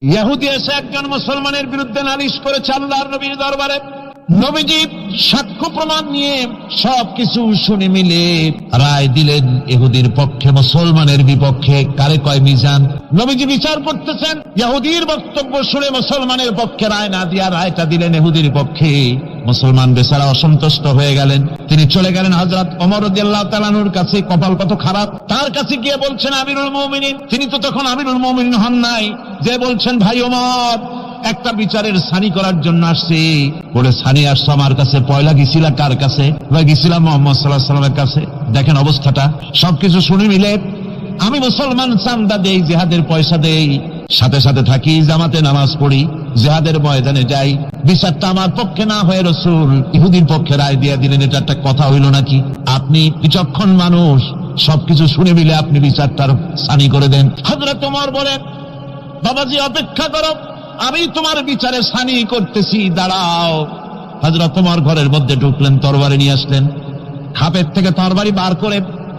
ইহুদি এসে একজন মুসলমানের বিরুদ্ধে নালিশ করেছে আল্লাহর নবীর দরবারে। নবীজি সাক্ষ্য প্রমাণ নিয়ে সবকিছু শুনে মিলে রায় দিলেন ইহুদির পক্ষে, মুসলমানের বিপক্ষে। কারে কয় মিজান। নবীজি বিচার করতেছেন, ইহুদির বক্তব্য শুনে মুসলমানের পক্ষে রায় না দিয়া রায়টা দিলেন ইহুদির পক্ষে। মুসলমান বেচারা অসন্তুষ্ট হয়ে গেলেন। তিনি চলে গেলেন হযরত ওমর রাদিয়াল্লাহু তাআলা আনহুর কাছে। কপাল কত খারাপ, তার কাছে গিয়ে বলছেন আমিরুল মুমিনিন। তিনি তো তখন আমিরুল মুমিনিন হন নাই, যে বলছেন ভাই ওমর, একটা বিচারের সানি করার জন্য আসছি। বলে সানি আসছো আমার কাছে, পয়লা গেছিলা কার কাছে? গেছিলাম মুহাম্মদ সাল্লাল্লাহু আলাইহি ওয়াসাল্লামের কাছে। দেখেন অবস্থাটা। সবকিছু শুনে মিলে আমি মুসলমান, চান্দা দেই, জিহাদের পয়সা দেই, সাথে সাথে থাকি, জামাতে নামাজ পড়ি, জিহাদের ময়দানে যাই। বিচারটা আমার পক্ষে না হয়ে রাসূল ইহুদির পক্ষে রায় দিয়ে দিলেন। এটা একটা কথা হইল নাকি? আপনি বিচক্ষণ মানুষ, সবকিছু শুনে মিলে আপনি বিচারটার সানি করে দেন। হযরত ওমর বলেন, বাবাজি অপেক্ষা করো, আমি তোমার বিচারে সানি করতেছি, দাঁড়াও। হযরত ওমর ঘরের মধ্যে ঢুকলেন, তরবারি নিয়ে আসলেন, খাপের থেকে তরবারি বার করে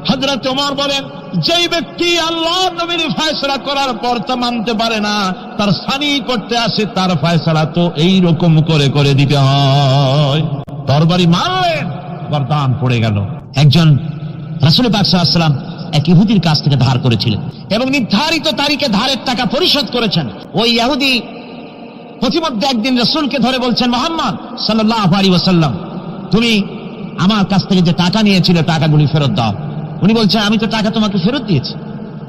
হযরত ওমর বলেন, যেই ব্যক্তি আল্লাহর নবীর ফয়সালা করার পর তা মানতে পারে না, তার সানি করতে আসে, তার ফয়সালা তো এই রকম করে করে দিতে হয়। তরবারি মারলেন, গর্দান পড়ে গেল। একজন রাসূল পাক সাল্লাল্লাহু আলাইহি ওয়াসাল্লাম এক ইহুদির কাছ থেকে ধার করেছিলেন এবং নির্ধারিত তারিখে ধারের টাকা পরিশোধ করেছেন। ওই ইহুদি প্রতিমধ্যে একদিন রাসূলকে ধরে বলছেন, মুহাম্মদ সাল্লাল্লাহু আলাইহি ওয়াসাল্লাম, তুমি আমার কাছ থেকে যে টাকা নিয়েছিলে টাকাগুলি ফেরত দাও। উনি বলছেন, আমি তো টাকা তোমাকে ফেরত দিয়েছি।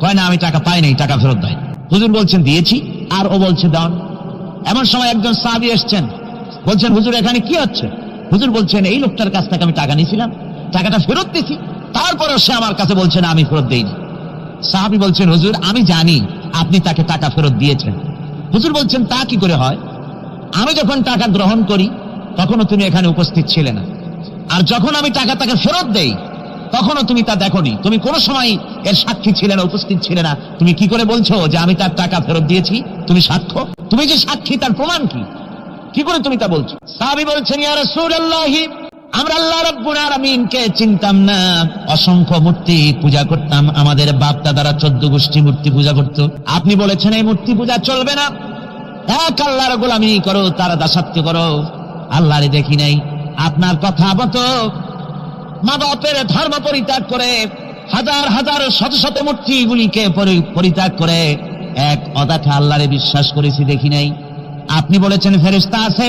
কয় না, আমি টাকা পাই নাই, টাকা ফেরত দেয়। হুজুর বলছেন দিয়েছি, আর ও বলছে দাও। এমন সময় একজন সাহাবী এসছেন, বলছেন হুজুর এখানে কি হচ্ছে? হুজুর বলছেন, এই লোকটার কাছ থেকে আমি টাকা নিয়েছিলাম, টাকাটা ফেরত দিয়েছি, তারপরে সে আমার কাছে বলছেন আমি ফেরত দেইনি। সাহাবী বলছেন, হুজুর আমি জানি আপনি তাকে টাকা ফেরত দিয়েছেন। হুজুর বলছেন, তা কি করে হয়? আমি যখন টাকা গ্রহণ করি তখনও তুমি এখানে উপস্থিত ছিলে না, আর যখন আমি টাকা তাকে ফেরত দেই তখনও তুমি তা দেখোনি, তুমি কোনো সময় এর সাক্ষী ছিলে না, উপস্থিত ছিলে না। তুমি কি করে বলছো যে আমি তার টাকা ফেরত দিয়েছি? তুমি সাক্ষ্য, তুমি যে সাক্ষী তার প্রমাণ কি? কি করে তুমি তা বলছো? সাহাবী বলছেন, ইয়া রাসূলুল্লাহ, আমরা আল্লাহ রাব্বুল আলামিনকে চিনতাম না, অসংখ্য মূর্তি পূজা করতাম, আমাদের বাপ দাদারা 14 গোষ্ঠী মূর্তি পূজা করত। আপনি বলেছেন এই মূর্তি পূজা চলবে না, এক আল্লাহর গোলামি করো, তার দাসত্ব করো। আল্লাহরে দেখি নাই। আপনার কথা মতো মা বাপের ধর্ম পরিত্যাগ করে, হাজার হাজার শত শত মূর্তিগুলিকে পরিত্যাগ করে এক অদেখা আল্লাহরে বিশ্বাস করেছি, দেখি নাই। আপনি বলেছেন ফেরেশতা আছে,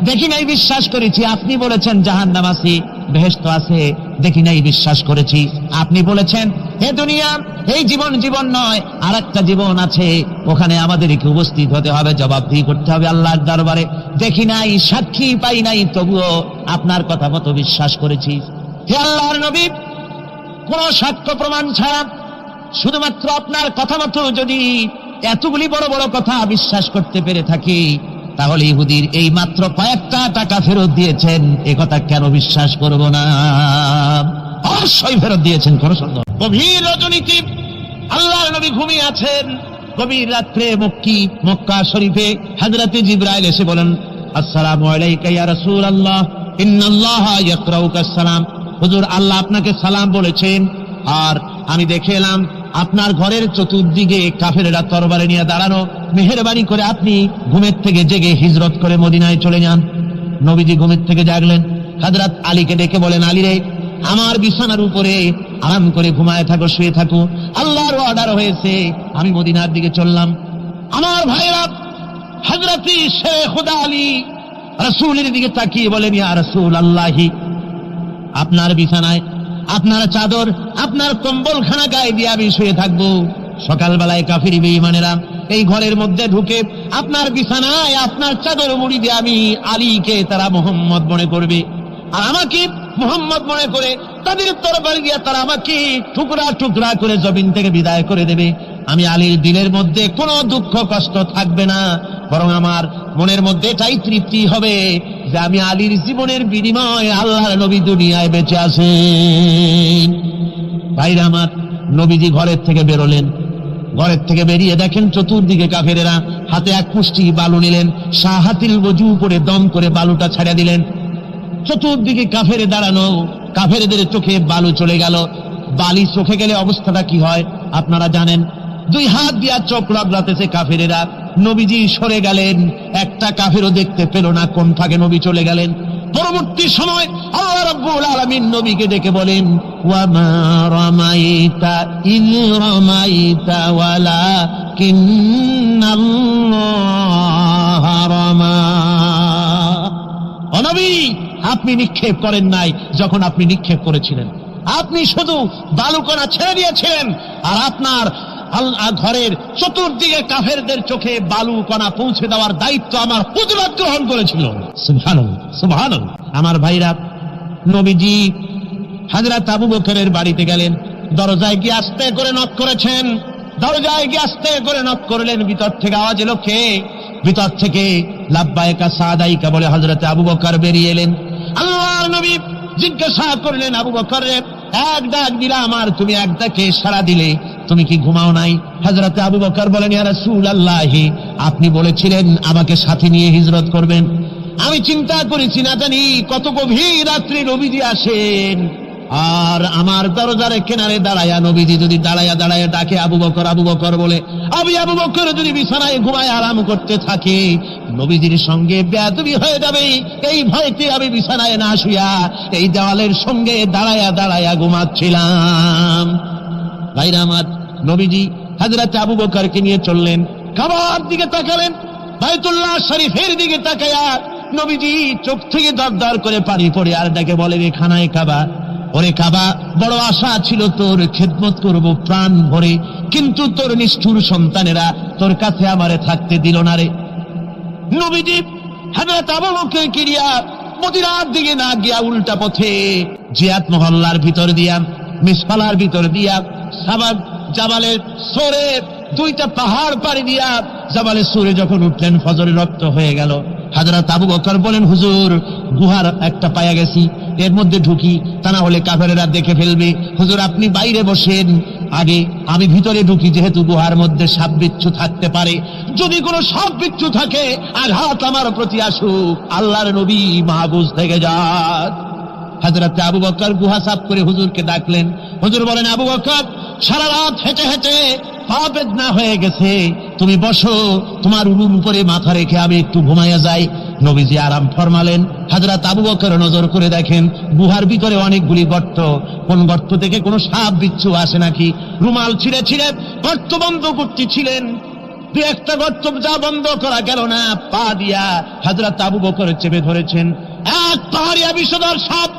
দেখি নাই, বিশ্বাস করেছি। আপনি বলেছেন জাহান্নাম আছে, বেহেশত আছে, দেখি নাই, বিশ্বাস করেছি। আপনি বলেছেন হে দুনিয়া, এই জীবন জীবন নয়, আর একটা জীবন আছে, ওখানে আমাদেরকে উপস্থিত হতে হবে, জবাবদিহি করতে হবে আল্লাহর দরবারে। দেখি নাই, সাক্ষী পাই নাই, তবুও আপনার কথা মতো বিশ্বাস করেছি। হে আল্লাহর নবী, কোন সাক্ষ্য প্রমাণ ছাড়া শুধুমাত্র আপনার কথা মতো যদি এতগুলি বড় বড় কথা বিশ্বাস করতে পেরে থাকি, তাহলে ইহুদির এই মাত্র কয়েকটা টাকা ফেরত দিয়েছেন, এ কথা কেন বিশ্বাস করব না? অবশ্যই ফেরত দিয়েছেন, কোন সন্দেহ। গভীর রজনীতে আল্লাহর নবী ঘুমিয়ে আছেন। গভীর রাত্রে মক্কা শরীফে হযরত জিবরাইল এসে বলেন, আসসালামু আলাইকা ইয়া রাসূলুল্লাহ, ইন্নাল্লাহা ইয়াকরাউকা সালাম। হুজুর, আল্লাহ আপনাকে সালাম বলেছেন। আর আমি দেখে এলাম আপনার ঘরের চতুর্দিকে কাফেরেরা তরবারি নিয়ে দাঁড়ানো। মেহেরবানি করে আপনি ঘুমের থেকে জেগে হিজরত করে মদিনায় চলে যান। নবীজি ঘুমের থেকে জাগলেন, হযরত আলীকে ডেকে বলেন, আলী রে, আমার বিছানার উপরে আরাম করে ঘুমায় থাকো, শুয়ে থাকো, আল্লাহর অর্ডার হয়েছে, আমি মদিনার দিকে চললাম। আমার ভাইরা, হযরত শেখ খুদা আলী রাসূলের দিকে তাকিয়ে বলেন, ইয়া রাসূলুল্লাহ, আপনার বিছানায় আপনার চাদর, আপনার কম্বলখানা গায়ে দিয়ে আমি শুয়ে থাকবো। সকালবেলায় কাফির বেঈমানেরা এই ঘরের মধ্যে ঢুকে আপনার বিছানায় আপনার চাদর মুড়ি দিয়ে আমি আলীকে তারা মুহাম্মদ মনে করবে, আর আমাকে মুহাম্মদ মনে করে তাদের তরবারি দিয়ে তারা আমাকে টুকরা টুকরা করে জমিন থেকে বিদায় করে দেবে। আমি আলীর দিলের মধ্যে কোনো দুঃখ কষ্ট থাকবে না, বরং আমার মনের মধ্যে এটাই তৃপ্তি হবে যে আমি আলীর জীবনের বিনিময়ে আল্লাহর নবী দুনিয়ায় বেঁচে আছেন। ভাইরা আমার, নবীজি ঘরের থেকে বেরোলেন। ঘরের থেকে বেরিয়ে দেখেন চতুর্দিকে কাফেরেরা হাতে এক মুষ্টি বালু নিলেন, শাহাতিল ওযু করে দম করে বালুটা ছাড়া দিলেন। চতুর্দিকে কাফেরে দাঁড়ানো, কাফেরদের চোখে বালু চলে গেল। বালি চোখে গেলে অবস্থাটা কি হয় আপনারা জানেন। দুই হাত দিয়া চোখ লাগলাতেছে কাফেরেরা। নবীজি সরে গেলেন, একটা কাফেরও দেখতে পেল না কোন ফাঁকে নবী চলে গেলেন। পরবর্তী সময় আল্লাহ রাব্বুল আলামিন নবীকে ডেকে বলেন, ওয়া মা রামাইতা ইয রামাইতা ওয়ালাকিন্নাল্লাহা রামা। ও নবী, আপনি নিক্ষেপ করেন নাই যখন আপনি নিক্ষেপ করেছিলেন, আপনি শুধু বালুকণা ছেড়ে দিয়েছিলেন, আর আপনার ঘরের চতুর্দিকে কাফেরদের চোখে বালুকণা পৌঁছে দেওয়ার দায়িত্ব আমার হুজুরাত গ্রহণ করেছিল। সুবহানাল্লাহ, সুবহানাল্লাহ। আমার ভাইরা, নবীজি হযরত আবু বকরের বাড়িতে গেলেন, দরজায় গিয়ে আস্তে করে নক করেছেন। দরজায় গিয়ে আস্তে করে নক করলেন, ভিতর থেকে আওয়াজ এলো, কে? ভিতর থেকে লাব্বাইকা সাদাইকা বলে হযরত আবু বকর বেরিয়ে এলেন। আল্লাহর নবী জিজ্ঞাসা করলেন, আবু বকর রে, এক ডাক দিলাম আর তুমি এক ডাকে সাড়া দিলে, তুমি কি ঘুমাও নাই? হযরত আবু বকর বলেন, ইয়া রাসূলুল্লাহ, আপনি বলেছিলেন আমাকে সাথে নিয়ে হিজরত করবেন। আমি চিন্তা করেছি না জানি কত গভীর রাত্রি নবীজি আসেন, আর আমার দরজার কিনারে দাঁড়ায়া নবীজি যদি দাঁড়ায়া দাঁড়ায়া ডাকে আবু বকর আবু বকর বলে, আমি আবু বকর যদি বিছানায় ঘুমায় আরাম করতে থাকে, নবীজির সঙ্গে বেয়াদবি হয়ে যাবে, এই ভয়তে আমি বিছানায় না শুয়া এই দেওয়ালের সঙ্গে দাঁড়ায়া দাঁড়ায়া ঘুমাচ্ছিলাম। ভাইরা আমার, নবীজি হযরত আবু বকরকে নিয়ে চললেন, কাবার দিকে তাকালেন, বাইতুল্লাহ শরীফের দিকে তাকায়া নবীজি চোখ থেকে দরদর করে পানি পড়ে আর ডাকে বলে, রে খানায় কাবা, ওরে কাবা, বড় আশা ছিল তোর খেদমত করব প্রাণ ভরে, কিন্তু তোর নিষ্ঠুর সন্তানেরা তোর কাছে আমারে থাকতে দিল না রে। নবীজি হযরত আবু বকরকে নিয়ে মদিনার দিকে না গিয়া উল্টা পথে জিয়াত মহল্লার ভিতর দিয়া, মিসফালার ভিতর দিয়া, সাবাব জাবালের সরে দুইটা পাহাড় পাড়ি দিয়া জাবালে সুরে যখন উঠলেন, ফজরের রক্ত হয়ে গেল। হযরত আবু বকর বলেন, হুজুর, গুহার একটা পায়া গেছি, এর মধ্যে ঢুকি, তা না হলে কাফেরেরা দেখে ফেলবে। হুজুর, আপনি বাইরে বসেন, আগে আমি ভিতরে ঢুকি, যেহেতু গুহার মধ্যে সাপ বিচ্ছু থাকতে পারে, যদি কোনো সাপ বিচ্ছু থাকে আঘাত আমার প্রতি আসুক, আল্লাহর নবী মাহফুজ থেকে যাক। হযরত আবু বকর গুহা সাফ করে হুজুরকে ডাকলেন। হুজুর বলেন, আবু বকর, সারা রাত হেঁটে হেঁটে পা বেদনা হয়ে গেছে, তুমি বসো, তোমার উলুর উপরে মাথা রেখে আমি একটু ঘুমাইয়া যাই। নবীজি আরাম ফরমালেন। হযরত আবু বকর নজর করে দেখেন, গুহার ভিতরে অনেকগুলি গর্ত, কোন গর্ত থেকে কোনো সাপ বিচ্ছু আসে নাকি। রুমাল ছিঁড়ে ছিঁড়ে গর্ত বন্ধ করতেছিলেন, দু একটা গর্ত যা বন্ধ করা গেল না, পা দিয়া হযরত আবু বকর চেপে ধরেছেন। এক পাহাড়িয়া বিষধর সাপ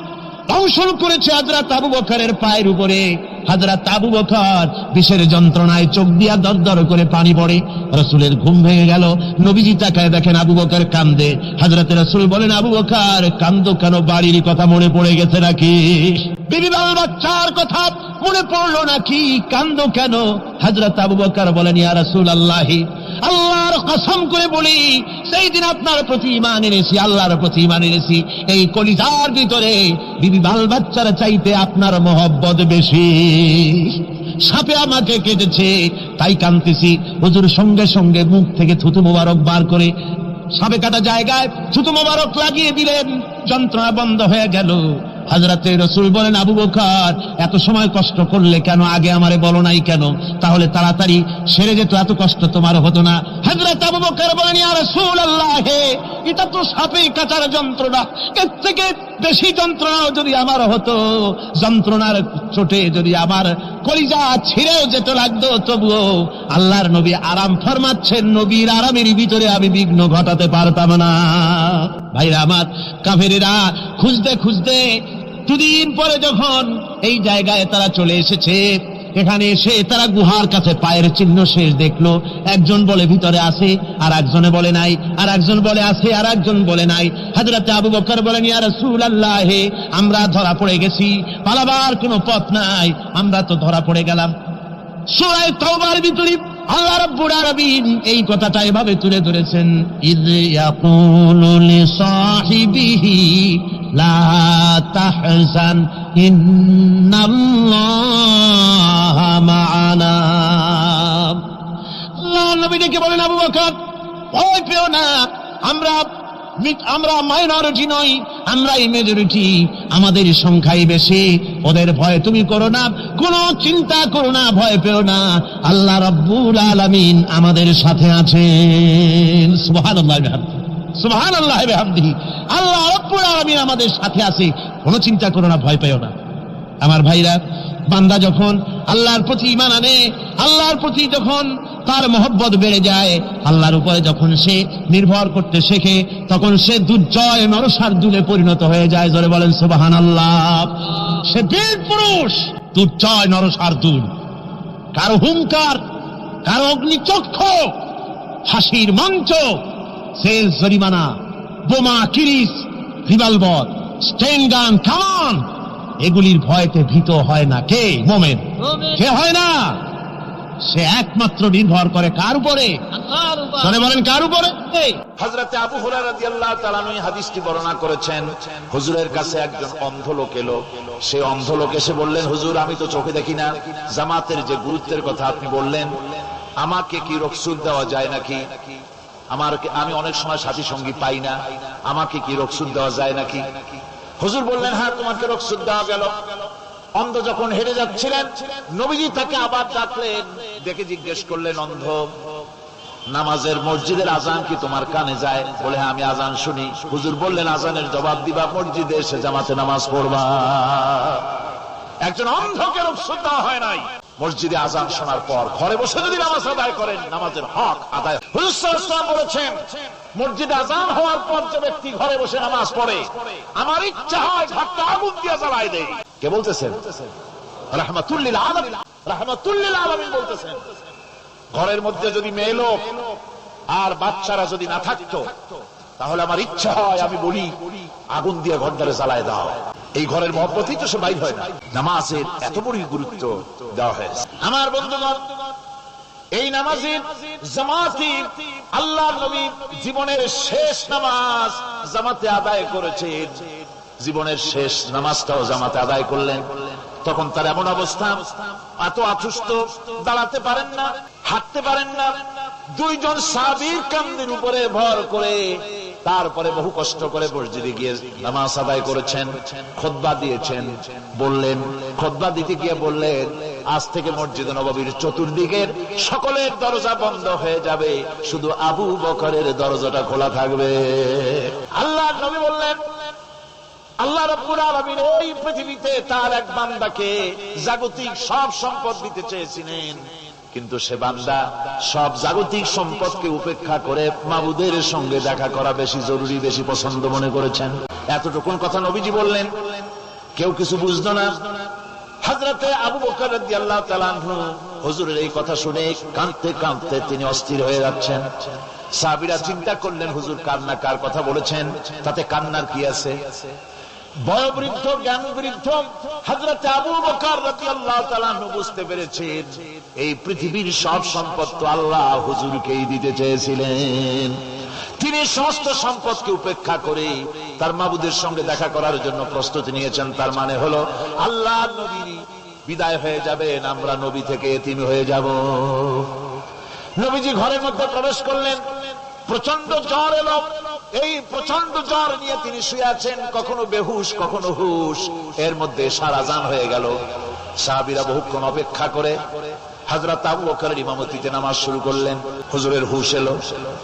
দংশন করেছে হযরত আবু বকরের পায়ের উপরে। হযরত আবু বকর বিষের যন্ত্রণায় চোখ দিয়া দরদর করে পানি পড়ে। রাসূলের ঘুম ভেঙে গেল। নবীজি তাকায় দেখেন আবু বকর কান্দে। হযরত রাসূল বলেন, আবু বকর, কান্দো কেন? বাড়ির কথা মনে পড়ে গেছে নাকি? বিবি বাল বাচ্চার কথা মনে পড়লো নাকি? কান্দো কেন? হযরত আবু বকর বলেন, ইয়া রাসূলুল্লাহ, আল্লাহর কসম করে বলি, সেই দিন আপনার প্রতি ঈমান এনেছি, আল্লাহর প্রতি ঈমান এনেছি, এই কলিজার ভিতরে বিবি বাল বাচ্চার চাইতে আপনার মহব্বত বেশি। সাপে আমাকে কেটেছে, তাই কাঁদতেছি। হুজুর সঙ্গে সঙ্গে মুখ থেকে থুতু মোবারক বার করে সাপে কাটা জায়গায় থুতু মোবারক লাগিয়ে দিলেন, যন্ত্রণা বন্ধ হয়ে গেল। হযরত রাসূল বলেন, আবু বকর, এত সময় কষ্ট করলে কেন? আগে আমারে বলো নাই কেন? তাহলে তাড়াতাড়ি সেরে যেত, এত কষ্ট তোমার হতো না। হযরত আবু বকর বলেন, ইয়া রাসূলুল্লাহ, এটা তো সাপে কাটার যন্ত্রণা, এর থেকে বেশি যন্ত্রণাও যদি আমার হতো, যন্ত্রণার চোটে যদি আমার কলিজা ছিঁড়েও যেতে লাগতো, তবুও আল্লাহর নবী আরাম ফরমাচ্ছেন, নবীর আরামের ভিতরে আমি বিঘ্ন ঘটাতে পারতাম না। ভাইরা আমার, কাফেরেরা খুঁজতে খুঁজতে দুদিন পরে যখন এই জায়গায় তারা চলে এসেছে, এখানে এসে তারা গুহার কাছে পায়ের চিহ্ন শেষ দেখলো। একজন বলে ভিতরে আছে, আর একজনে বলে নাই, আর একজন বলে আছে, আর একজন বলে নাই। হযরত আবু বকর বলেন, ইয়া রাসূলুল্লাহ, আমরা ধরা পড়ে গেছি, পালাবার কোনো পথ নাই, আমরা তো ধরা পড়ে গেলাম। সূরা তাওবার ভিতরে আল্লাহ রাব্বুল আলামিন এই কথাটা এভাবে তুলে ধরেছেন, ইয ইয়াকুলু লিসাহিবিহি লা তাহজান ইন্নাল্লাহা মা'ানা। আল্লাহ নবী ডেকে বলেন, আবু বকর, ভয় পেও না, আমরা আমরা মাইনরিটি নই, আমরাই মেজরিটি, আমাদের সংখ্যাই বেশি, ওদের ভয় তুমি করো না, কোনো চিন্তা করো না, ভয় পেও না, আল্লাহ রাব্বুল আলামিন আমাদের সাথে আছেন। সুবহানাল্লাহ বিহামদিহি, সুবহানাল্লাহ বিহামদিহি, আল্লাহ রাব্বুল আলামিন আমাদের সাথে আছে, কোনো চিন্তা করো না, ভয় পেও না। আমার ভাইরা, বান্দা যখন আল্লাহর প্রতি ঈমান আনে, আল্লাহর প্রতি যখন তার মহব্বত বেড়ে যায়, আল্লাহর উপরে যখন সে নির্ভর করতে শেখে, তখন সে দুর্জয় নরসার্দুলে পরিণত হয়ে যায়। জোরে বলেন সুবহানাল্লাহ। সে বীর পুরুষ, দুর্জয় নরসার্দুল। কারো হুঙ্কার, কারো অগ্নিচক্ষু, হাসির মঞ্চ, সেল জরিমানা, বোমা, কিরিস, রিভলভার, স্টেন গান, কামান, এগুলির ভয়তে ভীত হয় না কে? মুমিন। কে হয় না? সে একমাত্র নির্ভর করে কার উপরে? আল্লাহর উপরে। শুনে বলেন কার উপরে? হযরত আবু হুরায়রা রাদিয়াল্লাহু তাআলা এই হাদিসটি বর্ণনা করেছেন। হুজুরের কাছে একজন অন্ধ লোক এলো। সেই অন্ধ লোক এসে বললেন, হুজুর আমি তো চোখে দেখি না, জামাতের যে গুরুত্বের কথা আপনি বললেন, আমাকে কি রুখসত দেওয়া যায় নাকি? আমি অনেক সময় সাথী সঙ্গী পাই না, আমাকে কি রুখসত দেওয়া যায় নাকি? হুজুর বললেন, হ্যাঁ তোমাকে রুখসত দেওয়া গেল। অন্ধ যখন হেঁটে যাচ্ছিলেন, নবীজি তাকে আবার ডাকলেন, ডেকে জিজ্ঞেস করলেন, অন্ধ, নামাজের মসজিদের আজান কি তোমার কানে যায়? বলে, হ্যাঁ আমি আজান শুনি। হুজুর বললেন, আজানের জবাব দিবা, মসজিদে এসে জামাতে নামাজ পড়বা। একজন অন্ধকে রুখসত দেওয়া হয় নাই। মসজিদে আজান শোনার পর ঘরে বসে যদি নামাজ আদায় করেন, নামাজের হক আদায়। হুজুর সাল্লাল্লাহু আলাইহি ওয়াসাল্লাম বলেছেন, মসজিদে আজান হওয়ার পর যে ব্যক্তি ঘরে বসে নামাজ পড়ে, আমার ইচ্ছা হয় ঘরটা আগুন দিয়ে জ্বালায় দেই। কে বলতেছেন? রাহমাতুল লিল আলামিন, রাহমাতুল লিল আলামিন বলতেছেন। ঘরের মধ্যে যদি মেয়ে লোক আর বাচ্চারা যদি না থাকতো, তাহলে আমার ইচ্ছা হয় আমি বলি আগুন দিয়ে ঘরটারে জ্বালায় দাও। এই ঘরের মহব্বতই তো সে বাইর হয় না। নামাজের এত বড় গুরুত্ব দেওয়া হয়েছে। আমার বন্ধুগণ, এই নামাজের জামাতি আল্লাহর নবী জীবনের শেষ নামাজ জামাতে আদায় করেছেন। জীবনের শেষ নামাজটাও জামাতে আদায় করলেন। তখন তার এমন অবস্থা, এত অসুস্থ, দাঁড়াতে পারেন না, হাঁটতে পারেন না। দুইজন সাহাবীর কাঁধের উপরে ভর করে তারপরে বহু কষ্ট করে মসজিদে গিয়ে নামাজ আদায় করেছেন, খুতবা দিয়েছেন। বললেন, খুতবা দিতে গিয়ে বললেন, আজ থেকে মসজিদ নববীর চতুর্দিকের সকলের দরজা বন্ধ হয়ে যাবে, শুধু আবু বকরের দরজাটা খোলা থাকবে। আল্লাহর নবী বললেন, আল্লাহ রাব্বুল আলামিন এই পৃথিবীতে তার এক বান্দাকে জাগতিক সব সম্পদ দিতে চেয়েছিলেন, কিন্তু সে বান্দা সব জাগতিক সম্পদকে উপেক্ষা করে মাবুদের সঙ্গে দেখা করা বেশি জরুরি, বেশি পছন্দ মনে করেছেন। এতটুকুন কথা নবীজি বললেন, কেউ কিছু বুঝলো না। হযরতে আবু বকর রাদিয়াল্লাহু তাআলা আনহু হুজুরের এই কথা শুনে কাঁদতে কাঁদতে তিনি অস্থির হয়ে যাচ্ছেন। সাহাবীরা চিন্তা করলেন, হুজুর কান্না কার কথা বলেছেন, তাতে কান্নার কি আছে? বয়োবৃদ্ধ, জ্ঞানবৃদ্ধ হযরতে আবু বকর রাদিয়াল্লাহু তাআলা আনহু বুঝতে পেরেছেন, এই পৃথিবীর সব সম্পদ তো আল্লাহ হুজুরকেই দিতে চেয়েছিলেন। তিনি সমস্ত সম্পদকে উপেক্ষা করে তার মাবুদের সঙ্গে দেখা করার জন্য প্রস্তুতি নিয়েছেন। তার মানে হলো আল্লাহর নবী বিদায় হয়ে যাবেন, আমরা নবী থেকে এতিম হয়ে যাব। নবীজি ঘরের মধ্যে প্রবেশ করলেন, প্রচন্ড জ্বর এলো। এই প্রচন্ড জ্বর নিয়ে তিনি শুয়ে আছেন, কখনো বেহুশ, কখনো হুশ। এর মধ্যে সারা আজান হয়ে গেল। সাহাবীরা বহুক্ষণ অপেক্ষা করে হযরত আবু বকরের ইমামতিতে নামাজ শুরু করলেন। হুজুরের হুশ এলো।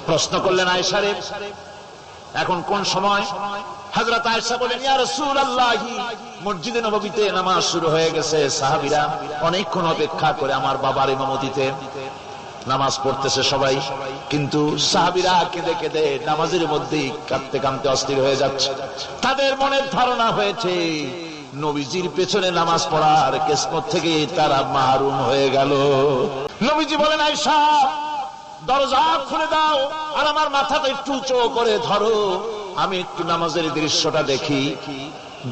প্রশ্ন করলেন, আয়েশা রে, এখন কোন সময়? হযরত আয়েশা বলেন, ইয়া রাসূলুল্লাহ, মসজিদে নববীতে নামাজ শুরু হয়ে গেছে। সাহাবীরা অনেকক্ষণ অপেক্ষা করে আমার বাবার ইমামতিতে নামাজ পড়তেছে সবাই, কিন্তু সাহাবীরা কেঁদে কেঁদে নামাজের মধ্যেই কাঁদতে কাঁদতে অস্থির হয়ে যাচ্ছে। তাদের মনের ধারণা হয়েছে নবীজির পেছনে নামাজ পড়ার কিসমত থেকে তারা মাহরুম হয়ে গেল। নবীজি বলেন, আয়েশা দরজা খুলে দাও আর আমার মাথাটা একটু উঁচু করে ধরো, আমি একটু নামাজের দৃশ্যটা দেখি।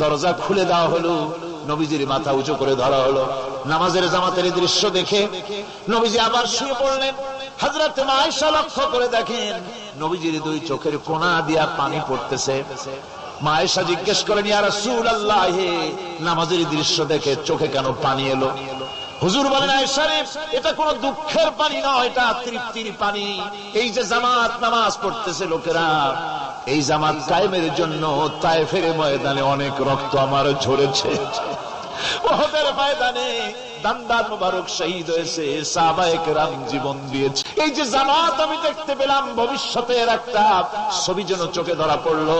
দরজা খুলে দেওয়া হলো, নবীজির মাথা উঁচু করে ধরা হলো। নামাজের জামাতের দৃশ্য দেখে নবীজি আবার শুয়ে পড়লেন। হযরত আয়েশা লক্ষ্য করে দেখেন নবীজির দুই চোখের কোণা দিয়া পানি পড়তেছে। মা আয়েশা জিজ্ঞেস করেন, ইয়া রাসূলুল্লাহ, নামাজের দৃশ্য দেখে চোখে কেন পানি এলো? হুজুর বলেন আয়েশা রে, এটা কোনো দুঃখের পানি নয়, এটা তৃপ্তির পানি। এই যে জামাত নামাজ পড়তেছে লোকেরা, এই জামাত কায়েমের জন্য তায়েফের ময়দানে অনেক রক্ত আমার ঝরেছে। উহুদের ময়দানে দান্দার মুবারক শহীদ হয়েছে, সাহাবায়ে কেরাম জীবন দিয়েছে। এই যে জামাত আমি দেখতে পেলাম, ভবিষ্যতের একটা ছবি যেন চোখে ধরা পড়লো।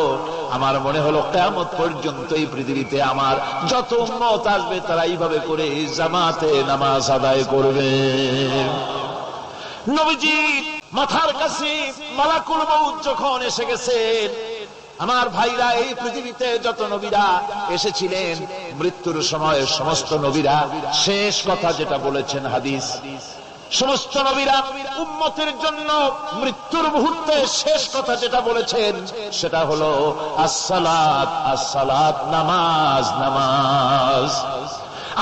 আমার মনে হলো কিয়ামত পর্যন্ত এই পৃথিবীতে আমার যত উম্মত আসবে তারা এইভাবে করে জামাতে নামাজ আদায় করবে। নবীজি মাথার কাছে মালাকুল মউত যখন এসে গেছেন, আমার ভাইরা, এই পৃথিবীতে যত নবীরা এসেছিলেন মৃত্যুর সময় সমস্ত নবীরা শেষ কথা যেটা বলেছেন, হাদিস, সমস্ত নবীরা উম্মতের জন্য মৃত্যুর মুহূর্তে শেষ কথা যেটা বলেছেন সেটা হলো আসসালাত, আসসালাত, নামাজ, নামাজ।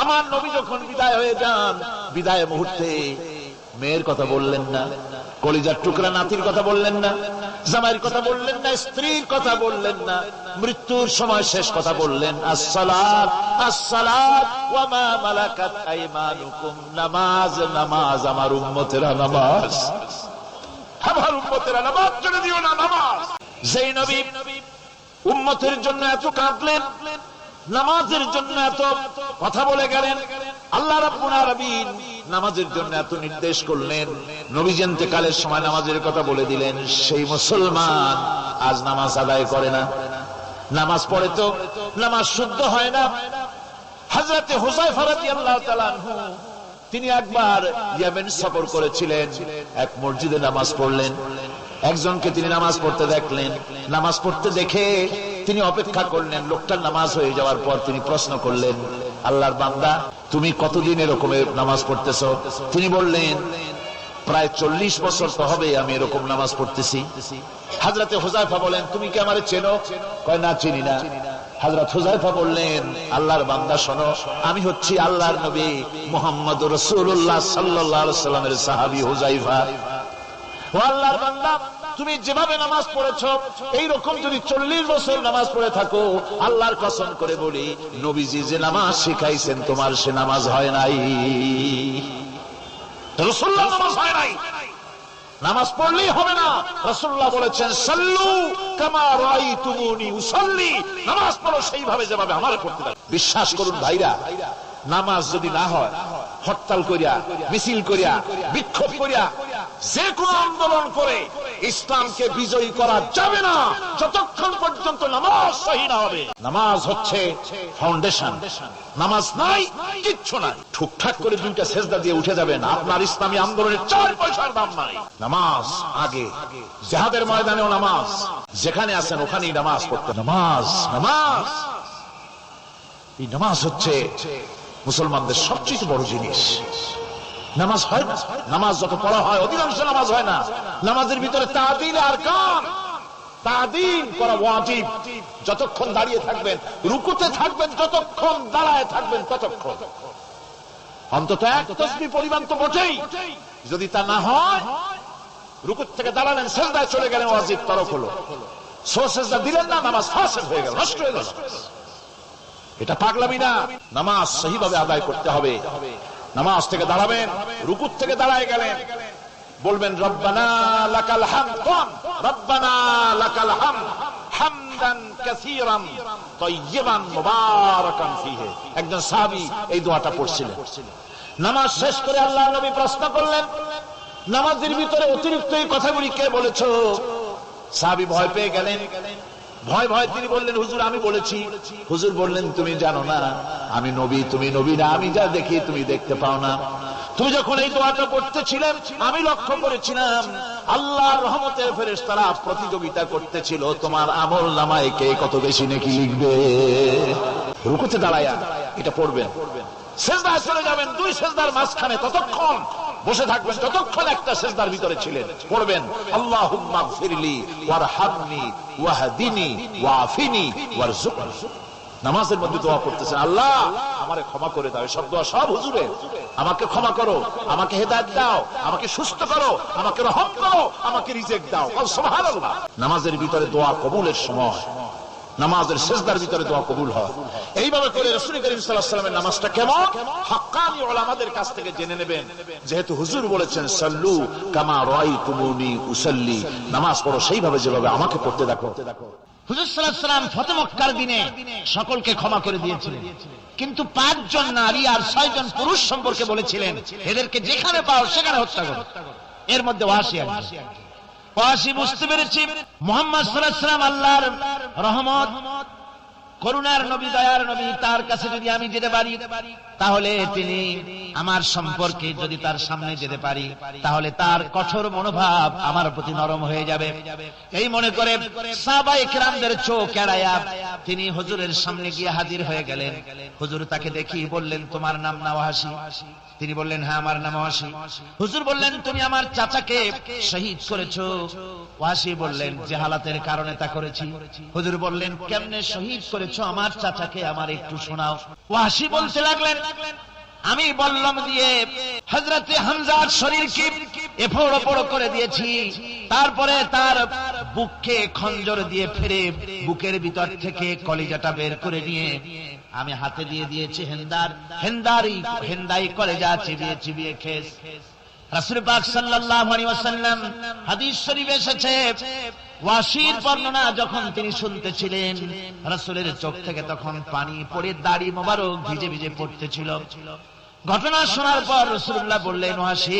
আমার নবী যখন বিদায় হয়ে যান, বিদায় মুহূর্তে মেয়ের কথা বললেন না, কলিজার টুকরা নাতির কথা বললেন না, জামাইয়ের কথা বললেন না, স্ত্রীর কথা বললেন না, মৃত্যুর সময় শেষ কথা বললেন আসসালাত, আসসালাত ওয়া মা মালাকাত আইমানুকুম, নামাজ, নামাজ, আমার উম্মতেরা নামাজ, আমার উম্মতেরা নামাজ ছেড়ে দিও না, নামাজ। যেই নবী উম্মতের জন্য এত কাঁদলেন, নামাজের জন্য এত কথা বলে গেলেন, আল্লাহ রাব্বুল আলামিন নামাজের জন্য এত নির্দেশ করলেন, নবীজি ইন্তেকালের সময় নামাজের কথা বলে দিলেন, সেই মুসলমান আজ নামাজ আদায় করে না, নামাজ পড়ে তো নামাজ শুদ্ধ হয় না। হযরতে হুযায়ফা রাদিয়াল্লাহু তাআলা আনহু তিনি একবার ইয়েমেন সফর করেছিলেন, এক মসজিদে নামাজ পড়লেন, একজনকে তিনি নামাজ পড়তে দেখলেন, নামাজ পড়তে দেখে তিনি অপেক্ষা করলেন, লোকটার নামাজ হয়ে যাওয়ার পর তিনি প্রশ্ন করলেন, আল্লাহর বান্দা, তুমি কতদিন এরকম নামাজ পড়তেছো? তিনি বললেন, প্রায় 40 বছর তো হবে আমি এরকম নামাজ পড়তেছি। হযরতে হুযায়ফা বলেন, তুমি কি আমারে চেনো? কয়, না, চিনি না। হযরত হুযায়ফা বললেন, আল্লাহর বান্দা শোনো, আমি হচ্ছি আল্লাহর নবী মুহাম্মদুর রাসূলুল্লাহ সাল্লাল্লাহু আলাইহি ওয়াসাল্লামের সাহাবী হুযায়ফা। ও আল্লাহর বান্দা, তুমি যেভাবে নামাজ পড়েছো এইরকম যদি 40 বছর নামাজ পড়ে থাকো, আল্লাহর কসম করে বলি, নবীজি যে নামাজ শিখাইছেন তোমার সে নামাজ হয় নাই, রাসূলুল্লাহ নামাজ হয় নাই, নামাজ পড়লেই হবে না। রাসূলুল্লাহ বলেছেন, সাল্লু কামা রাআইতুমুনি উসাল্লি, নামাজ পড়ো সেইভাবে যেভাবে আমারে পড়তে দাও। বিশ্বাস করুন ভাইরা, নামাজ যদি না হয়, হরতাল করিয়া, মিছিল করিয়া, বিক্ষোভ করিয়া, যে কোনো আন্দোলন করে ইসলামকে বিজয়ী করা যাবে না যতক্ষণ পর্যন্ত নামাজ সহি না হবে। নামাজ হচ্ছে ফাউন্ডেশন, নামাজ নাই কিচ্ছু নাই। ঠুকঠাক করে দুইটা সেজদা দিয়ে উঠে যাবেন, আপনার ইসলামী আন্দোলনের 4 পয়সার দাম নাই। নামাজ আগে, জিহাদের ময়দানেও নামাজ, যেখানে আছেন ওখানেই নামাজ পড়তে। নামাজ, নামাজ, এই নামাজ হচ্ছে মুসলমানদের সবচেয়ে বড় জিনিস। নামাজ হয় না, নামাজ যত পড়া হয় অধিকাংশ নামাজ হয় না। নামাজের ভিতরে তাদিল আরকান, তাদিল করা ওয়াজিব। যতক্ষণ দাঁড়িয়ে থাকবেন, রুকুতে থাকবেন, যতক্ষণ দাঁড়ায় থাকবেন ততক্ষণ অন্তত এক তাসবিহ পরিমাণ তো বটেই। যদি তা না হয়, রুকুত থেকে দাঁড়ালেন, সিজদায় চলে গেলেন, ওয়াজিব তরক হলো, সিজদা দিলেন না, নামাজ ফাসিদ হয়ে গেল, নষ্ট হয়ে গেল। এটা পাগলামি না, নামাজ সহিভাবে আদায় করতে হবে। নামাজ থেকে দাঁড়াবেন, রুকুত থেকে দাঁড়ায় গেলেন, বলবেন রব্বানা লাকাল হামদ, রব্বানা লাকাল হামদ হামদান কাসীরান তাইয়িবান মুবারাকান ফীহি। একজন সাহাবী এই দোয়াটা পড়ছিলেন। নামাজ শেষ করে আল্লাহর নবী প্রশ্ন করলেন, নামাজের ভিতরে অতিরিক্ত এই কথাগুলি কে বলেছো? সাহাবী ভয় পেয়ে গেলেন। ভয় ভয় তিনি বললেন, হুজুর আমি বলেছি। হুজুর বললেন, তুমি জানো না আমি নবী, তুমি নবী না, আমি যা দেখি তুমি দেখতে পাও না। তুমি যখন এই দোয়াটা পড়তেছিলে আমি লক্ষ্য করেছিলাম আল্লাহর রহমতের ফেরেশতারা প্রতিযোগিতা করতেছিল তোমার আমল নামায় কে কত বেশি নেকি লিখবে। রুকুতে দাঁড়ায়া এটা পড়বেন, সিজদায় চলে যাবেন, 2 সিজদার মাঝখানে ততক্ষণ বসে থাকবেন যতক্ষণ একটা সিজদার ভিতরে ছিলেন। পড়বেন আল্লাহুম্মা গফিরলি ওয়ারহামনি ওয়াহদিনি ওয়াআফিনি ওয়ারযুকনি। নামাজের মধ্যে দোয়া করতেছেন, আল্লাহ আমারে ক্ষমা করে দাও। সব দোয়া সব হুজুরের, আমাকে ক্ষমা করো, আমাকে হেদায়েত দাও, আমাকে সুস্থ করো, আমাকে রহম করো, আমাকে রিজিক দাও। সুবহানাল্লাহ। নামাজের ভিতরে দোয়া কবুলের সময় নামাজের সিজদার ভিতরে দোয়া কবুল হয়। এইভাবে করে রাসূল করিম সাল্লাল্লাহু আলাইহি ওয়াসাল্লামের নামাজটা কেমন হাক্কানি উলামাদের কাছ থেকে জেনে নেবেন। যেহেতু হুজুর বলেছেন সাল্লু কামা রাআইতুমুনি উসাল্লি, নামাজ পড়ো সেইভাবে যেভাবে আমাকে পড়তে দেখো। হুজুর সাল্লাল্লাহু আলাইহি ওয়াসাল্লাম ফতে মক্কার দিনে সকলকে ক্ষমা করে দিয়েছিলেন, কিন্তু 5 জন নারী আর 6 জন পুরুষ সম্পর্কে বলেছিলেন এদেরকে যেখানে পাও সেখানে হত্যা করো। এর মধ্যে ওয়াসি বুঝতে পেরেছি মুহাম্মদ সাল্লাল্লাহু আলাইহি ওয়াসাল্লাম আল্লাহর রহমত, করুণার নবী, দয়ার নবী, তার কাছে যদি আমি যেতে পারি তাহলে তিনি আমার সম্পর্কে যদি তার সামনে যেতে পারি তাহলে তার কঠোর মনোভাব আমার প্রতি নরম হয়ে যাবে। এই মনে করে সাহাবায়ে কেরামদের চোখ এড়ায়া তিনি হুজুরের সামনে গিয়ে হাজির হয়ে গেলেন। হুজুর তাকে দেখি বললেন, তোমার নাম না ওয়াসি? তিনি বললেন, হ্যাঁ আমার নাম ওয়াসি। হুজুর বললেন, তুমি আমার চাচাকে শহীদ করেছো? ওয়াসি বললেন, জাহালাতের কারণে তা করেছি। হুজুর বললেন, কেমনে শহীদ করেছো আমার চাচাকে, আমার একটু শোনাও। ওয়াসি বলতে লাগলেন, আমি বল্লম দিয়ে হযরতে হামজার শরীরকে এফোড় ওপড় করে দিয়েছি, তারপরে তার বুককে খঞ্জর দিয়ে ফেরে বুকের ভিতর থেকে কলিজাটা বের করে নিয়ে আমি হাতে দিয়ে দিয়েছি হেন্দাই কলেজা চিবিয়ে চিবিয়ে খেস। রাসূল পাক সাল্লাল্লাহু আলাইহি ওয়াসাল্লাম হাদিস শরীফে এসেছে, ওয়াসির বর্ণনা যখন তিনি শুনতেছিলেন রাসূলের চোখ থেকে তখন পানি পড়ে দাড়ি মোবারক ভিজে ভিজে পড়তেছিল। ঘটনা শোনার পর রাসূলুল্লাহ বললেন, ওয়াসি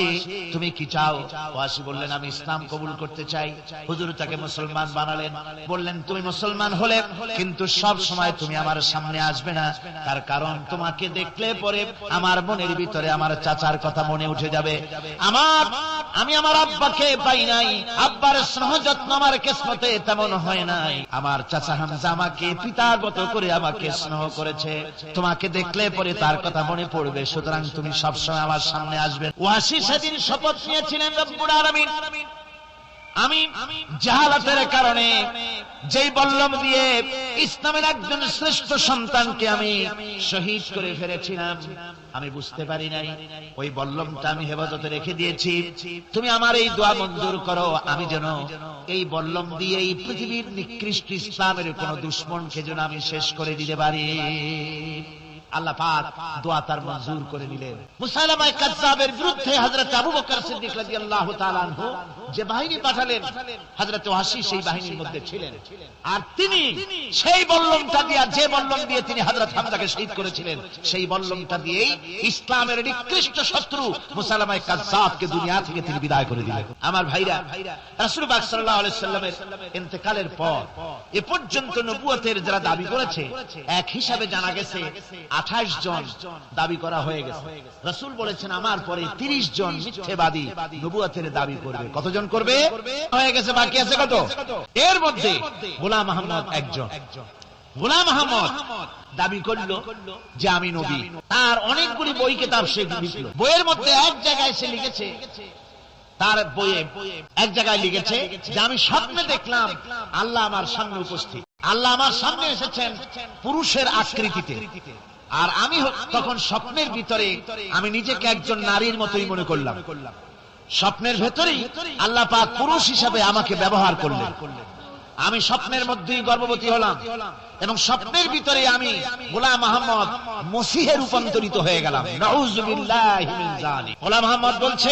তুমি কি চাও? ওয়াসি বললেন, আমি ইসলাম কবুল করতে চাই। হুজুর তাকে মুসলমান বানালেন। বললেন, তুমি মুসলমান হলে কিন্তু সব সময় তুমি আমার সামনে আসবে না, তার কারণ তোমাকে দেখলে পরে আমার মনের ভিতরে আমার চাচার কথা মনে উঠে যাবে। আমি আমার আব্বাকে পাই নাই, আব্বার স্নেহ যত্ন আমার কিসমতে তেমন হয় নাই। আমার চাচা হামজা আমাকে পিতার মতো করে আমাকে স্নেহ করেছে, তোমাকে দেখলে পরে তার কথা মনে পড়বে, সুতরাং তুমি সবসময় আমার সামনে আসবে। ওয়াসি সেদিন শপথ নিয়েছিলেন, রব্বুল আলামিন আমি জাহালাতের কারণে যেই বল্লম দিয়ে ইসলামের একজন শ্রেষ্ঠ সন্তানকে আমি শহীদ করে ফেলেছিলাম, আমি বুঝতে পারি নাই, ওই বল্লমটা আমি হেফাজতে রেখে দিয়েছি। তুমি আমার এই দোয়া মঞ্জুর করো, আমি যেন এই বল্লম দিয়ে এই পৃথিবীর নিকৃষ্ট ইসলামের কোন দুশমনকে যেন আমি শেষ করে দিতে পারি। আল্লাহ পাক দোয়া তার মঞ্জুর করে নিলেন। মুসাইলামা কাযযাবের বিরুদ্ধে হযরত আবু বকর সিদ্দিক রাদিয়াল্লাহু তাআলা আনহু যে বাহিনী পাঠালেন, হযরত ওয়াসি সেই বাহিনীর মধ্যে ছিলেন। আর তিনি সেই বল্লমটা দিয়ে, যে বল্লম দিয়ে তিনি হযরত হামজাকে শহীদ করেছিলেন, সেই বল্লমটা দিয়েই ইসলামের নিকৃষ্ট শত্রু মুসাইলামা কাযযাবকে দুনিয়া থেকে তিনি বিদায় করে দিলেন। আমার ভাইরা, রাসূল পাক সাল্লাল্লাহু আলাইহি সাল্লামের ইন্তেকালের পর এ পর্যন্ত নবুয়তের যারা দাবি করেছে, এক হিসাবে জানা গেছে 28 জন দাবি করা হয়ে গেছে। রাসূল বলেছেন, আমার পরে 30 জন মিথ্যাবাদী নবুয়তের দাবি করবে। কতজন করবে? হয়ে গেছে, বাকি আছে কত? এর মধ্যে গোলাম আহমদ একজন। গোলাম আহমদ দাবি করল যে আমি নবী। তার অনেকগুলি বই কিতাব সে লিখল। বইয়ের মধ্যে এক জায়গায় সে লিখেছে, তার বইয়ে এক জায়গায় লিখেছে যে আমি স্বপ্নে দেখলাম আল্লাহ আমার সামনে উপস্থিত, আল্লাহ আমার সামনে এসেছেন পুরুষের আকৃতিতে, আর আমি তখন স্বপ্নের ভিতরে আমি নিজেকে একজন নারীর মতোই মনে করলাম। স্বপ্নের ভেতরেই আল্লাহ পাক পুরুষ হিসাবে আমাকে ব্যবহার করলেন। আমি স্বপ্নের মধ্যেই গর্ভবতী হলাম এবং স্বপ্নের ভিতরে আমি গোলাম আহমদ মসিহে রূপান্তরিত হয়ে গেলাম। নাউযুবিল্লাহি মিন যালিক। গোলাম আহমদ বলছে,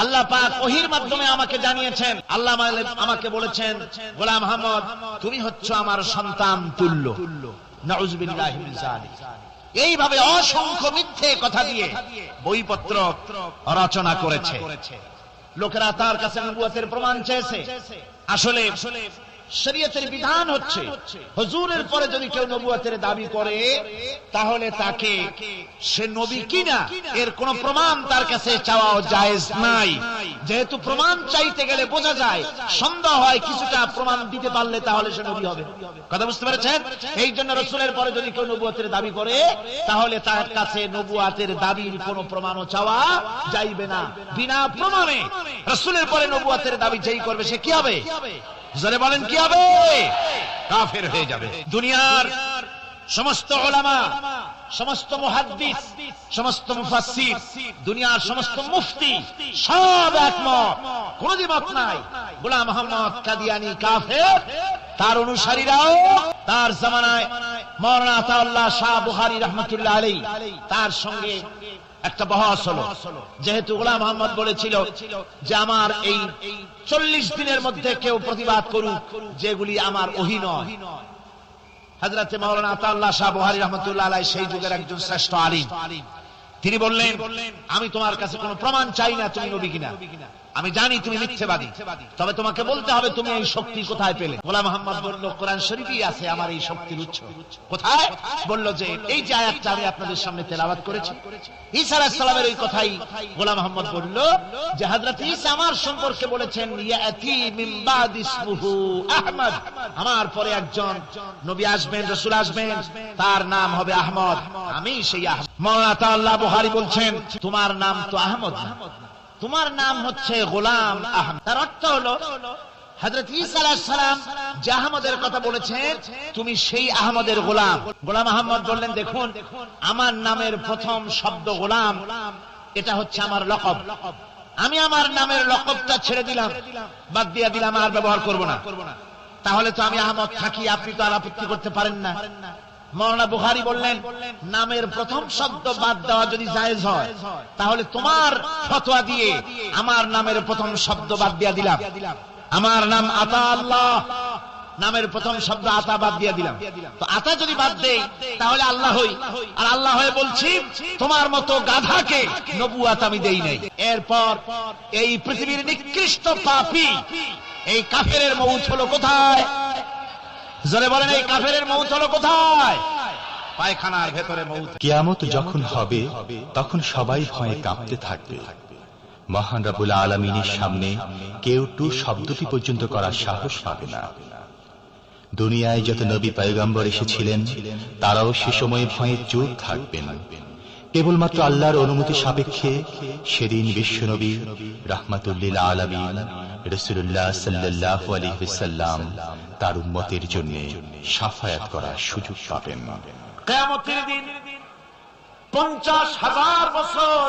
আল্লাহ পাক ওহীর মাধ্যমে আমাকে জানিয়েছেন, আল্লাহ আমাকে বলেছেন, গোলাম আহমদ তুমি হচ্ছ আমার সন্তান তুল্য। নাউযুবিল্লাহি মিন যালিক। এইভাবে অসংখ্য মিথ্যে কথা দিয়ে বইপত্র রচনা করেছে। লোকেরা তার কাছে নবুয়তের প্রমাণ চেয়েছে। আসলে শরীয়তের বিধান হচ্ছে, হুজুরের পরে যদি কেউ নবুয়তের দাবি করে তাহলে তাকে সে নবী কিনা এর কোন প্রমাণ তার কাছে চাওয়া জায়েজ নাই। যেহেতু প্রমাণ চাইতে গেলে বোঝা যায়, সন্দেহ হয়, কিছুটা প্রমাণ দিতে পারলে তাহলে সে নবী হবে। কথা বুঝতে পেরেছেন? এই জন্য রাসূলের পরে যদি কেউ নবুয়তের দাবি করে তাহলে তার কাছে নবুয়তের দাবির কোন প্রমাণও চাওয়া যাইবে না। বিনা প্রমাণে রাসূলের পরে নবুয়তের দাবি যেই করবে সে কি হবে? জোরে বলেন কি হবে? কাফের হয়ে যাবে। দুনিয়ার সমস্ত উলামা, সমস্ত মুহাদ্দিস, সমস্ত মুফাসসির, দুনিয়ার সমস্ত মুফতি সব একমত, কোন দ্বিমত নাই, গোলাম আহমদ কাদিয়ানী কাফের তার অনুসারীরাও তার জামানায় মাওলানা আতাউল্লাহ শাহ বুখারী রাহমাতুল্লাহ আলাইহি তার সঙ্গে একটা বহস হলো। যেহেতু গোলাম মোহাম্মদ বলেছিল যে আমার এই 40 দিনের মধ্যে কেউ প্রতিবাদ করুক যেগুলি আমার ওহী নয়। হযরতে মাওলানা আতাউল্লাহ শাহ বুখারী রাহমাতুল্লাহ আলাইহি সেই যুগের একজন শ্রেষ্ঠ আলিম, তিনি বললেন আমি তোমার কাছে কোনো প্রমাণ চাই না তুমি নবী কিনা, আমি জানি তুমি মিথ্যাবাদী, তবে তোমাকে বলতে হবে তুমি এই শক্তি কোথায় পেলে। গোলাম মোহাম্মদ বলল কোরআন শরীফেই আছে আমার এই শক্তির উৎস। কোথায়? বলল যে এই যে আয়াতটা আমি আপনাদের সামনে তেলাওয়াত করেছি, ঈসা আলাইহিস সালামের ওই কথাই। গোলাম মোহাম্মদ বলল যে হযরত ঈসা আমার সম্পর্কে বলেছেন ইয়াতি মিন বাদ ইসমুহু আহমদ, আমার পরে একজন নবী আসবেন, রাসূল আসবেন, তার নাম হবে আহমদ, আমি সেই আহমদ। মাওলানা আতাউল্লাহ বুখারী বলছেন তোমার নাম তো আহমদ না, তোমার নাম হচ্ছে গোলাম আহমদ। তার অর্থ হলো হযরত ঈসা আলাইহিস সালাম যে আহমদের কথা বলেছেন তুমি সেই আহমদের গোলাম। গোলাম আহমদ বললেন দেখুন আমার নামের প্রথম শব্দ গোলাম, এটা হচ্ছে আমার লকব, আমি আমার নামের লকবটা ছেড়ে দিলাম, বাদ দিয়ে দিলাম, আর ব্যবহার করব না। তাহলে তো আমি আহমদ থাকি, আপনি তো আর আপত্তি করতে পারেন না। মাওলানা বুখারী বললেন নামের প্রথম শব্দ বাদ দেওয়া যদি জায়েজ হয় তাহলে তোমার ফতোয়া দিয়ে আমার নামের প্রথম শব্দ বাদ দিয়ে দিলাম। আমার নাম আতা আল্লাহ, নামের প্রথম শব্দ আতা বাদ দিয়ে দিলাম। তো আতা যদি বাদ দেই তাহলে আল্লাহ হই, আর আল্লাহ হয়ে বলছি তোমার মতো গাধাকে নবুয়ত আমি দেই নাই। এরপর এই পৃথিবীর নিকৃষ্ট পাপী এই কাফেরের মউত হলো কোথায়? জোরে বলেন এই কাফেরের মউত হলো কোথায়? পায়খানার ভেতরে মউত। কিয়ামত যখন হবে তখন সবাই ভয়ে কাঁপতে থাকবে। মহান রব্বুল আলামিনের সামনে কেউ টু শব্দটি পর্যন্ত করার সাহস পাবে না। দুনিয়ায় যত নবী পয়গম্বর এসেছিলেন তারাও সে সময় ভয়ে চুপ থাকবেন। কেবলমাত্র আল্লাহর অনুমতি সাপেক্ষে সেদিন বিশ্বনবী রাহমাতুল লিল আলামিন রাসূলুল্লাহ সাল্লাল্লাহু আলাইহি ওয়াসাল্লাম তার উম্মতের জন্য শাফায়াত করার সুযোগ পাবেন। কিয়ামতের দিন 50,000 বছর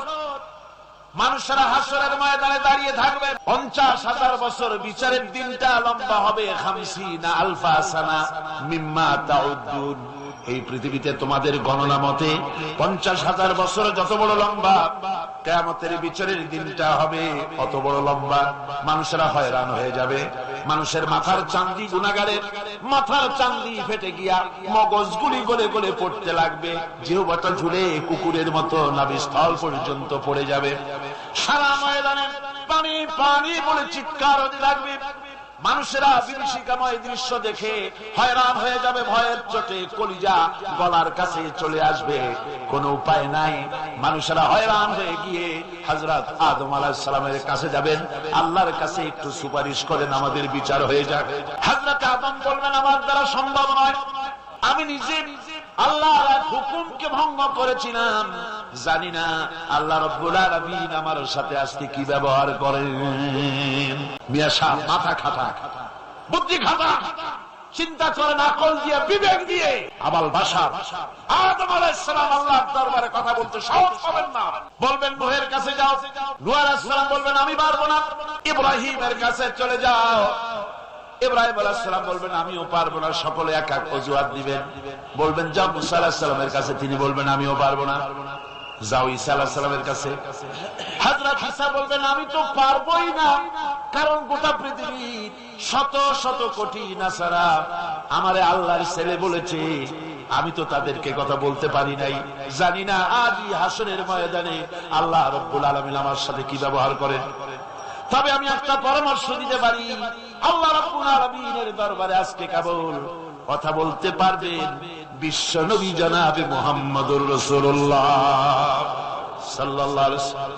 মানুষেরা হাসরের ময়দানে দাঁড়িয়ে থাকবে। 50,000 বছর বিচারের দিনটা লম্বা হবে 50 আলফা সানা মিম্মা তাউদ্দুন। এই পৃথিবীতে তোমাদের গণনা মতে 50,000 বছর যত বড় লম্বা, কিয়ামতের বিচারের দিনটা হবে অত বড় লম্বা। মানুষেরা হয়রান হয়ে যাবে, মানুষের মাথার চাঁদি, গুনাহগারের মাথার চাঁদি ফেটে গিয়া মগজগুলি গলে গলে পড়তে লাগবে, জিহ্বাটা ঝুলে কুকুরের মতো নাভিস্থল পর্যন্ত পড়ে যাবে। সারা ময়দানে পানি পানি বলে চিৎকার হতে লাগবে। মানুষেরা বিভীষিকাময় দৃশ্য দেখে হয়রান হয়ে যাবে, ভয়ের চোটে কলিজা গলার কাছে চলে আসবে, কোনো উপায় নাই। মানুষেরা হয়রান হয়ে গিয়ে হযরত আদম আলাইহিস সালামের কাছে যাবেন, আল্লাহর কাছে একটু সুপারিশ করেন আমাদের বিচার হয়ে যাক। হযরত আদম বলবেন আমার দ্বারা সম্ভব নয়, আমি নিজে আল্লাহর হুকুমকে ভঙ্গ করেছিলাম, জানি না আল্লাহ রাব্বুল আলামিন আমার সাথে আজকে কি ব্যবহার করেন। মিয়া সাহেব মাথা খাটা, বুদ্ধি খাটা, চিন্তা করেন আকল দিয়ে, বিবেক দিয়ে। আবাল বাশার আদম আলাইহিস সালাম আল্লাহর দরবারে কথা বলতে সাহস পাবেন না, বলবেন নূহের কাছে যাও, নূহ আলাইহিস সালাম বলবেন আমি পারবো না। ইব্রাহিমের কাছে চলে যাও, ইব্রাহিম আলাইহিস সালাম বলবেন আমিও পারবো না। সকলে এক এক অজুহাত দিবেন, বলবেন যাও মুসা আলাইহিস সালামের কাছে, তিনি বলবেন আমিও পারবো না। যাও ঈসা আলাইহিস সালামের কাছে, হযরত ঈসা বলবেন আমি তো পারবোই না, কারণ গোটা পৃথিবীর শত শত কোটি নাসারা আমারে আল্লাহর ছেলে বলেছে, আমি তো তাদেরকে কথা বলতে পারি নাই, জানি না আজই হাসরের ময়দানে আল্লাহ রাব্বুল আলামিন আমার সাথে কি ব্যবহার করেন। তবে আমি একটা পরামর্শ দিতে পারি, আল্লাহ রাব্বুল আলামিনের দরবারে আজকে কেবল কথা বলতে পারবেন বিশ্ব নবী জনাবে মুহাম্মদুর রাসূলুল্লাহ সাল্লাল্লাহু আলাইহি ওয়াসাল্লাম।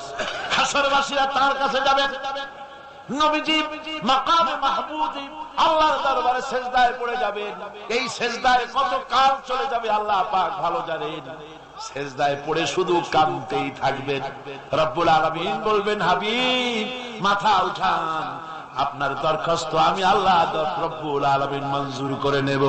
হাসরবাসীরা তার কাছে যাবেন, নবীজি মাকামে মাহমুদে আল্লাহর দরবারে সিজদায় পড়ে যাবেন। এই সিজদায় কত কাল চলে যাবে আল্লাহ পাক ভালো জানেন। সিজদায় পড়ে শুধু কাঁদতেই থাকবেন। রব্বুল আলামিন বলবেন হাবিব মাথা উঠান, আপনার দরখাস্ত আমি আল্লাহ রব্বুল আলামিন মঞ্জুর করে নেব।